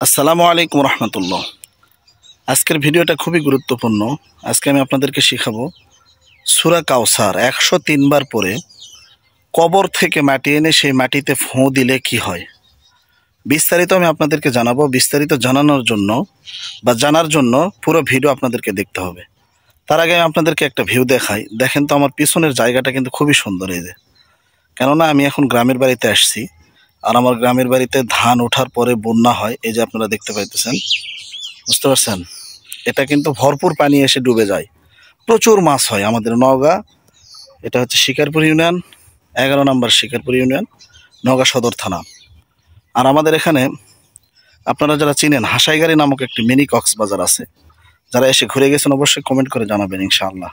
আসসালামু আলাইকুম রহমতুল্লাহ। আজকের ভিডিওটা খুবই গুরুত্বপূর্ণ। আজকে আমি আপনাদেরকে শেখাবো সূরা কাউসার 103 বার পরে কবর থেকে মাটি এনে সেই মাটিতে ফোঁ দিলে কি হয়। বিস্তারিত আমি আপনাদেরকে জানাবো। বিস্তারিত জানানোর জন্য বা জানার জন্য পুরো ভিডিও আপনাদেরকে দেখতে হবে। তার আগে আমি আপনাদেরকে একটা ভিউ দেখাই। দেখেন তো আমার পিছনের জায়গাটা কিন্তু খুবই সুন্দর। এই যে, কেননা আমি এখন গ্রামের বাড়িতে আসছি, আর আমার গ্রামের বাড়িতে ধান ওঠার পরে বন্যা হয়। এই যে আপনারা দেখতে পাইতেছেন, বুঝতে পারছেন? এটা কিন্তু ভরপুর পানি এসে ডুবে যায়, প্রচুর মাছ হয় আমাদের নওগাঁ। এটা হচ্ছে শিকারপুর ইউনিয়ন, 11 নম্বর শিকারপুর ইউনিয়ন, নওগাঁ সদর থানা। আর আমাদের এখানে আপনারা যারা চিনেন, হাসাইগাড়ি নামক একটি মিনি কক্সবাজার আছে। যারা এসে ঘুরে গেছেন অবশ্যই কমেন্ট করে জানাবেন ইনশাআল্লাহ।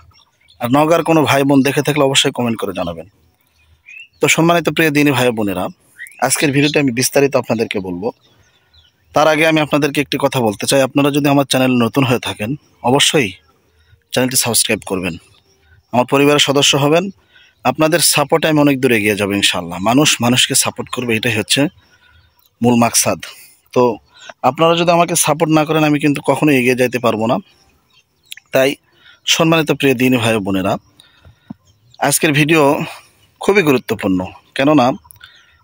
আর নওগাঁর কোনো ভাই বোন দেখে থাকলে অবশ্যই কমেন্ট করে জানাবেন। তো সম্মানিত প্রিয় দিনী ভাই বোনেরা, আজকের ভিডিওতে আমি বিস্তারিত আপনাদেরকে বলবো। তার আগে আমি আপনাদেরকে একটি কথা বলতে চাই। আপনারা যদি আমার চ্যানেল নতুন হয়ে থাকেন, অবশ্যই চ্যানেলটি সাবস্ক্রাইব করবেন, আমার পরিবারের সদস্য হবেন। আপনাদের সাপোর্টে আমি অনেক দূরে এগিয়ে যাবো ইনশাআল্লাহ। মানুষ মানুষকে সাপোর্ট করবে, এটাই হচ্ছে মূল মাকসাদ। তো আপনারা যদি আমাকে সাপোর্ট না করেন, আমি কিন্তু কখনোই এগিয়ে যাইতে পারবো না। তাই সম্মানিত প্রিয় দিনী ভাই বোনেরা, আজকের ভিডিও খুবই গুরুত্বপূর্ণ। কেননা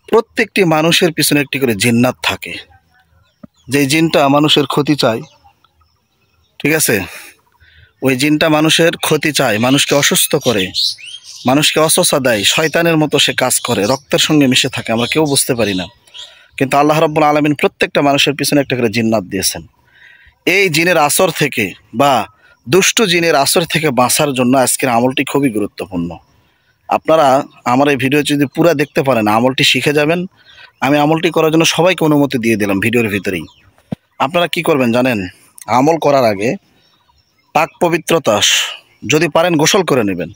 প্রত্যেকটি মানুষের পিছনে একটি করে জিন্নাত থাকে। যে জিনটা মানুষের ক্ষতি চায়, ঠিক আছে, ওই জিনটা মানুষের ক্ষতি চায়, মানুষকে অসুস্থ করে, মানুষকে অসুস্থতা দেয়, শয়তানের মতো সে কাজ করে, রক্তের সঙ্গে মিশে থাকে, আমরা কেউ বুঝতে পারি না। কিন্তু আল্লাহ রাব্বুল আলামিন প্রত্যেকটা মানুষের পিছনে একটা করে জিন্নাত দিয়েছেন। এই জিনের আসর থেকে বা দুষ্টু জিনের আসর থেকে বাঁচার জন্য আজকের আমলটি খুবই গুরুত্বপূর্ণ। আপনারা আমার এই ভিডিও যদি পুরো দেখতে পারেন, আমলটি শিখে যাবেন। আমি আমলটি করার জন্য সবাইকে অনুমতি দিয়ে দিলাম ভিডিওর ভিতরেই। আপনারা কি করবেন জানেন? আমল করার আগে পাক পবিত্রতা, যদি পারেন গোসল করে নেবেন।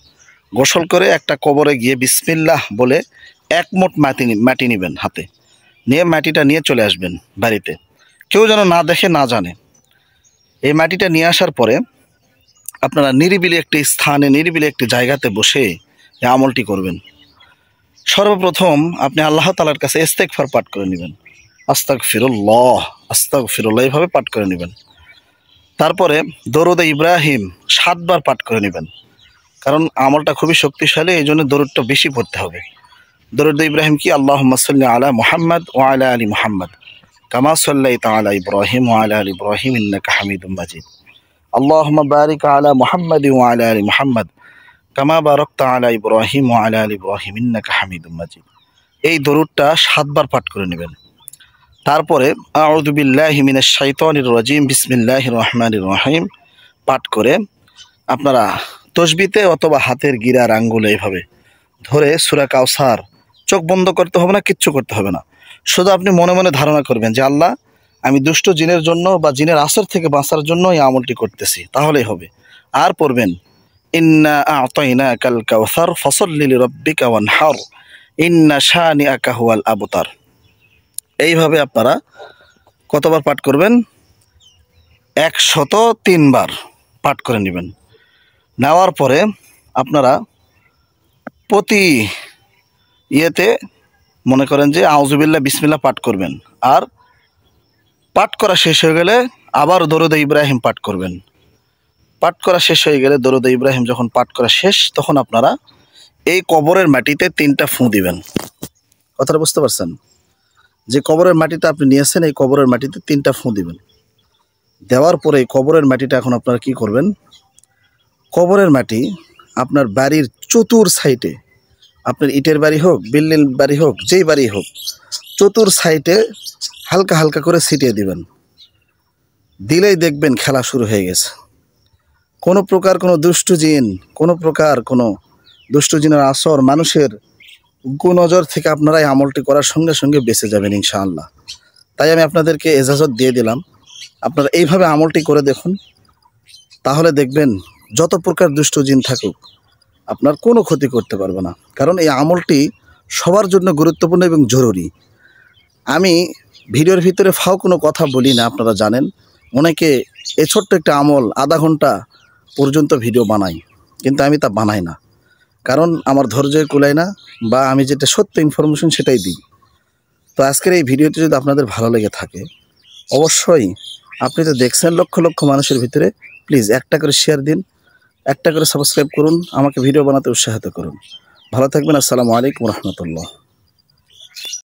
গোসল করে একটা কবরে গিয়ে বিসমিল্লাহ বলে এক মোট মাটি নেবেন হাতে, নিয়ে মাটিটা নিয়ে চলে আসবেন বাড়িতে, কেউ যেন না দেখে না জানে। এই মাটিটা নিয়ে আসার পরে আপনারা নিরিবিলি একটি স্থানে, নিরিবিলি একটি জায়গাতে বসে এই আমলটি করবেন। সর্বপ্রথম আপনি আল্লাহ তাআলার কাছে ইস্তেগফার পাঠ করে নেবেন। আস্তাগফিরুল্লাহ, আস্তাগফিরুল্লাহ, এইভাবে পাঠ করে নেবেন। তারপরে দরুদে ইব্রাহিম 7 বার পাঠ করে নেবেন। কারণ আমলটা খুবই শক্তিশালী, এই জন্য দরুদটা বেশি পড়তে হবে। দরুদে ইব্রাহিম কি? আল্লাহুম্মা সাল্লি আলা মুহাম্মদ ওয়া আলা আলি মুহাম্মদ কামা সাল্লাইতা আলা ইব্রাহিম ওয়া আলা আলি ইব্রাহিম ইন্নাকা হামিদুম মাজিদ। আল্লাহুম্মা বারিক আলা মুহাম্মদ ওয়া আলা আলি মুহাম্মদ কামা বারাকতা আলা ইব্রাহিম ওয়া আলা আলি ইব্রাহিম ইন্নাকা হামিদুম মাজিদ। এই দরুদটা 7 বার পাঠ করে নেবেন। তারপরে আউযু বিল্লাহি মিনাশ শাইতানির রাজিম বিসমিল্লাহির রহমানির রহিম পাঠ করে আপনারা তসবিতে অথবা হাতের গিরার আঙ্গুলে এইভাবে ধরে সূরা কাউসার, চোখ বন্ধ করতে হবে না, কিচ্ছু করতে হবে না। শুধু আপনি মনে মনে ধারণা করবেন যে আল্লাহ, আমি দুষ্ট জিনের জন্য বা জিনের আসর থেকে বাঁচার জন্য এই আমলটি করতেছি, তাহলেই হবে। আর পড়বেন ইন্না আ'তাইনাকাল কাউসার ফাসাল্লি লিরাব্বিকা ওয়ানহার ইন্না শানিআকা হুয়াল আবতার। এইভাবে আপনারা কতবার পাঠ করবেন? 103 বার পাঠ করে নেবেন। নেওয়ার পরে আপনারা প্রতি ইয়েতে মনে করেন যে আউযুবিল্লাহ বিসমিল্লাহ পাঠ করবেন। আর পাঠ করা শেষ হয়ে গেলে আবার দরুদে ইব্রাহিম পাঠ করবেন। পাঠ করা শেষ হয়ে গেলে দরুদে ইব্রাহিম যখন পাঠ করা শেষ, তখন আপনারা এই কবরের মাটিতে 3টা ফুঁ দিবেন। কথাটা বুঝতে পারছেন? যে কবরের মাটিটা আপনি নিয়েছেন, এই কবরের মাটিতে 3টা ফুঁ দিবেন। দেওয়ার পরে এই কবরের মাটিটা এখন আপনারা কি করবেন? কবরের মাটি আপনার বাড়ির চতুর সাইডে, আপনার ইটের বাড়ি হোক, বিল্ডিং বাড়ি হোক, যেই বাড়ি হোক, চতুর সাইডে হালকা হালকা করে ছিটিয়ে দিবেন। দিলেই দেখবেন খেলা শুরু হয়ে গেছে। কোনো প্রকার কোনো দুষ্টু জিন, কোনো প্রকার কোনো দুষ্টু জিনের আসর, মানুষের কুনজর থেকে আপনারা এই আমলটি করার সঙ্গে সঙ্গে বেঁচে যাবেন ইনশাআল্লাহ। তাই আমি আপনাদেরকে এজাজত দিয়ে দিলাম, আপনারা এইভাবে আমলটি করে দেখুন। তাহলে দেখবেন যত প্রকার দুষ্ট জিন থাকুক আপনার কোনো ক্ষতি করতে পারবে না। কারণ এই আমলটি সবার জন্য গুরুত্বপূর্ণ এবং জরুরি। আমি ভিডিওর ভিতরে ফাও কোনো কথা বলি না, আপনারা জানেন। অনেকে এই ছোট্ট একটা আমল আধা ঘন্টা পর্যন্ত ভিডিও বানাই, কিন্তু আমি তা বানাই না। কারণ আমার ধৈর্যের কুলায় না, বা আমি যেটা সত্য ইনফরমেশন সেটাই দিই। তো আজকের এই ভিডিওটি যদি আপনাদের ভালো লেগে থাকে, অবশ্যই আপনি তো দেখছেন লক্ষ লক্ষ মানুষের ভিতরে, প্লিজ একটা করে শেয়ার দিন, একটা করে সাবস্ক্রাইব করুন, আমাকে ভিডিও বানাতে উৎসাহিত করুন। ভালো থাকবেন। আসসালামু আলাইকুম রহমতুল্লাহ।